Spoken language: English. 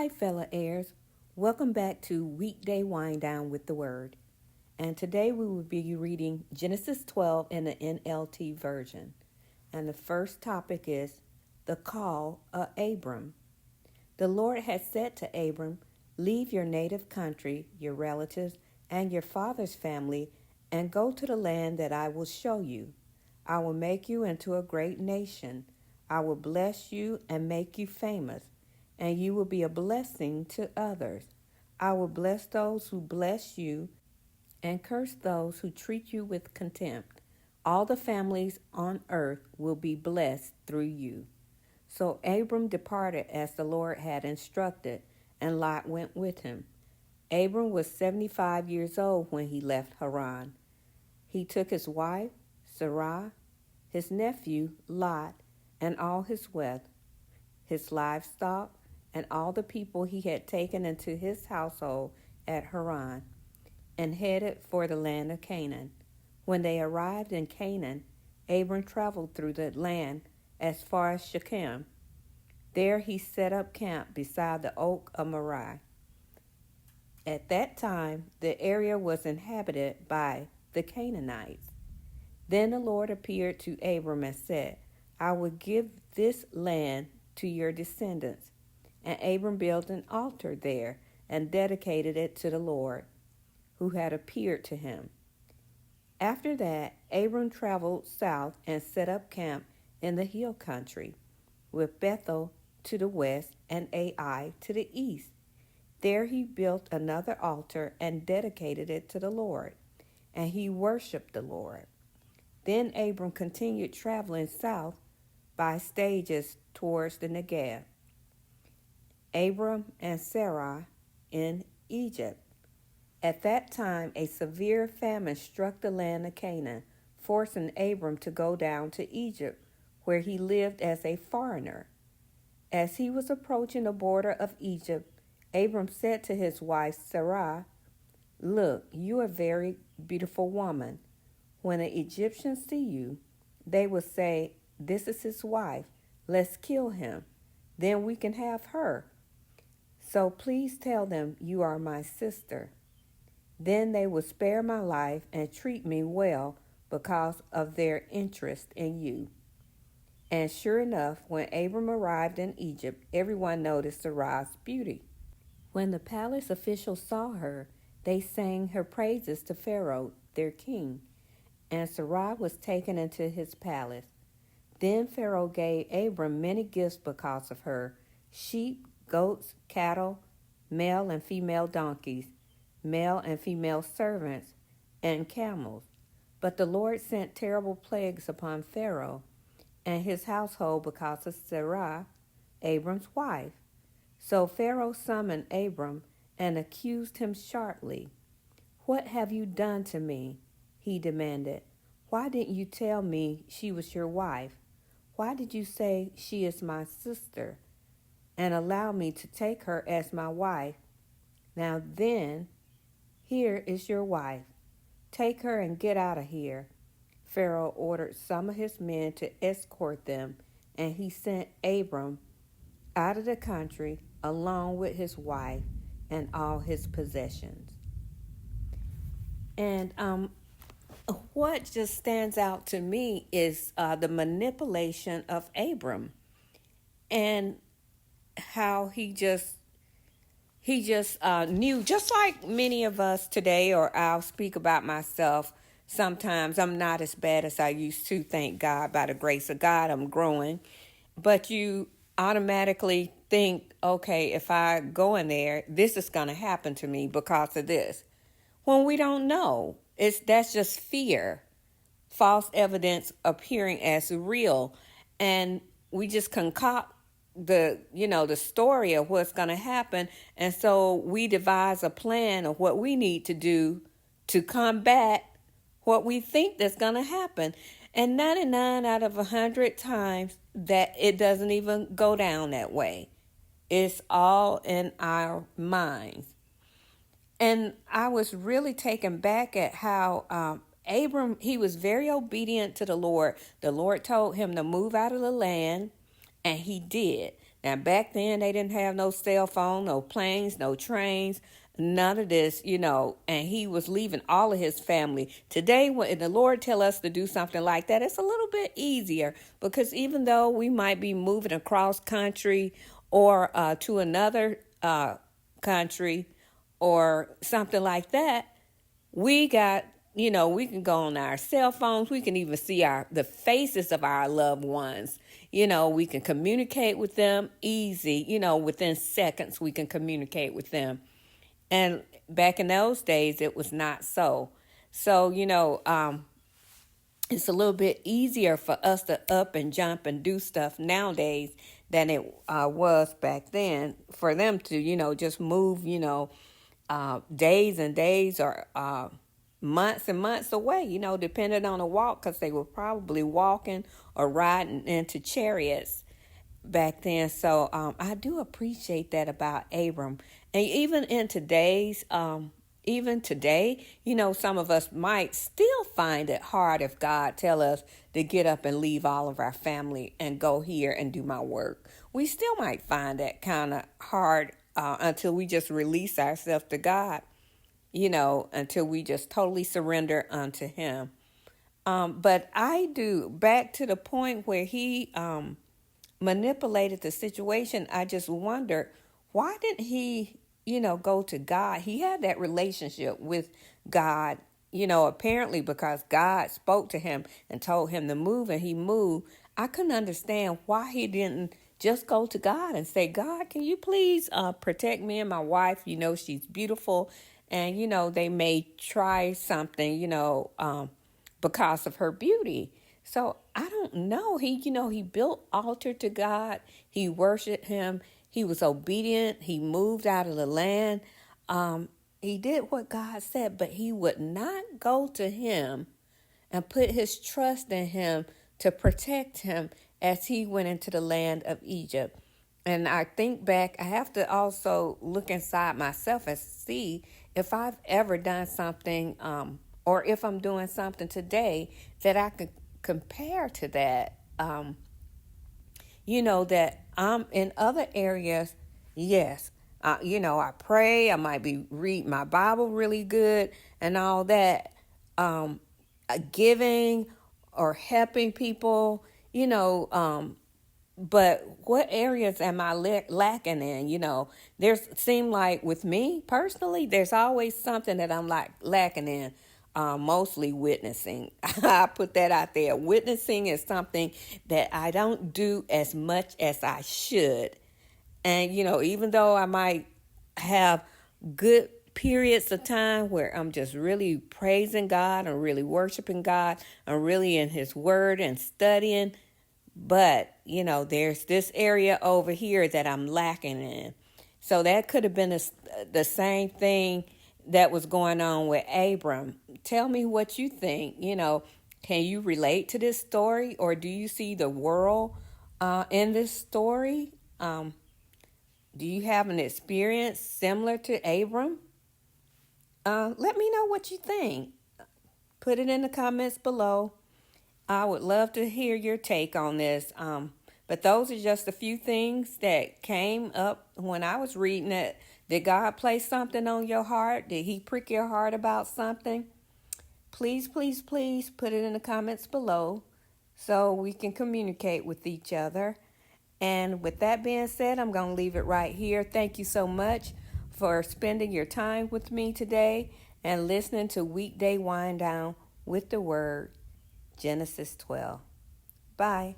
Hi, fellow heirs. Welcome back to Weekday Wind Down with the Word. And today we will be reading Genesis 12 in the NLT version. And the first topic is the call of Abram. The Lord had said to Abram, "Leave your native country, your relatives, and your father's family, and go to the land that I will show you. I will make you into a great nation. I will bless you and make you famous, and you will be a blessing to others. I will bless those who bless you and curse those who treat you with contempt. All the families on earth will be blessed through you." So Abram departed as the Lord had instructed, and Lot went with him. Abram was 75 years old when he left Haran. He took his wife, Sarai, his nephew, Lot, and all his wealth, his livestock, and all the people he had taken into his household at Haran, and headed for the land of Canaan. When they arrived in Canaan, Abram traveled through the land as far as Shechem. There he set up camp beside the oak of Moreh. At that time, the area was inhabited by the Canaanites. Then the Lord appeared to Abram and said, "I will give this land to your descendants." And Abram built an altar there and dedicated it to the Lord, who had appeared to him. After that, Abram traveled south and set up camp in the hill country, with Bethel to the west and Ai to the east. There he built another altar and dedicated it to the Lord, and he worshipped the Lord. Then Abram continued traveling south by stages towards the Negev. Abram and Sarai in Egypt. At that time, a severe famine struck the land of Canaan, forcing Abram to go down to Egypt, where he lived as a foreigner. As he was approaching the border of Egypt, Abram said to his wife Sarai, "Look, you are a very beautiful woman. When the Egyptians see you, they will say, 'This is his wife. Let's kill him. Then we can have her.' So please tell them you are my sister. Then they will spare my life and treat me well because of their interest in you." And sure enough, when Abram arrived in Egypt, everyone noticed Sarai's beauty. When the palace officials saw her, they sang her praises to Pharaoh, their king, and Sarai was taken into his palace. Then Pharaoh gave Abram many gifts because of her: sheep, goats, cattle, male and female donkeys, male and female servants, and camels. But the Lord sent terrible plagues upon Pharaoh and his household because of Sarai, Abram's wife. So Pharaoh summoned Abram and accused him sharply. "What have you done to me?" he demanded. "Why didn't you tell me she was your wife? Why did you say she is my sister and allow me to take her as my wife? Now then, here is your wife. Take her and get out of here." Pharaoh ordered some of his men to escort them, and he sent Abram out of the country along with his wife and all his possessions. And what just stands out to me is the manipulation of Abram, and how he just knew, just like many of us today, or I'll speak about myself. Sometimes I'm not as bad as I used to, thank God. By the grace of God, I'm growing. But you automatically think, okay, if I go in there, this is going to happen to me because of this. When we don't know, that's just fear, false evidence appearing as real, and we just concoct the story of what's going to happen, and so we devise a plan of what we need to do to combat what we think that's going to happen. And 99 out of 100 times that it doesn't even go down that way. It's all in our minds. And I was really taken back at how Abram, he was very obedient to the Lord. The Lord told him to move out of the land, and he did. And back then, they didn't have no cell phone, no planes, no trains, none of this, and he was leaving all of his family. Today, when the Lord tell us to do something like that, it's a little bit easier because even though we might be moving across country or to another country or something like that, we got, we can go on our cell phones. We can even see the faces of our loved ones. We can communicate with them easy. Within seconds, we can communicate with them. And back in those days, it was not so. So, it's a little bit easier for us to up and jump and do stuff nowadays than it was back then. For them to, just move, days and days or months and months away, depending on the walk, because they were probably walking or riding into chariots back then. So I do appreciate that about Abram. And even today, some of us might still find it hard if God tell us to get up and leave all of our family and go here and do my work. We still might find that kind of hard until we just release ourselves to God, until we just totally surrender unto him. But I do, back to the point where he manipulated the situation, I just wondered, why didn't he, go to God? He had that relationship with God, apparently because God spoke to him and told him to move and he moved. I couldn't understand why he didn't just go to God and say, God, can you please protect me and my wife? She's beautiful. And, they may try something, because of her beauty. So I don't know. He built altar to God. He worshiped him. He was obedient. He moved out of the land. He did what God said, but he would not go to him and put his trust in him to protect him as he went into the land of Egypt. And I think back, I have to also look inside myself and see if I've ever done something, or if I'm doing something today that I could compare to that. That I'm in other areas, yes. I pray, I might be read my Bible really good and all that. Giving or helping people, but what areas am I lacking in? There's seem like with me personally, there's always something that I'm lacking in. Mostly witnessing. I put that out there. Witnessing is something that I don't do as much as I should. And, even though I might have good periods of time where I'm just really praising God and really worshiping God, I'm really in his word and studying, but, there's this area over here that I'm lacking in. So that could have been the same thing that was going on with Abram. Tell me what you think. Can you relate to this story, or do you see the world in this story? Do you have an experience similar to Abram? Let me know what you think. Put it in the comments below. I would love to hear your take on this. But those are just a few things that came up when I was reading it. Did God place something on your heart? Did he prick your heart about something? Please, please, please put it in the comments below so we can communicate with each other. And with that being said, I'm going to leave it right here. Thank you so much for spending your time with me today and listening to Weekday Wind Down with the Word, Genesis 12. Bye.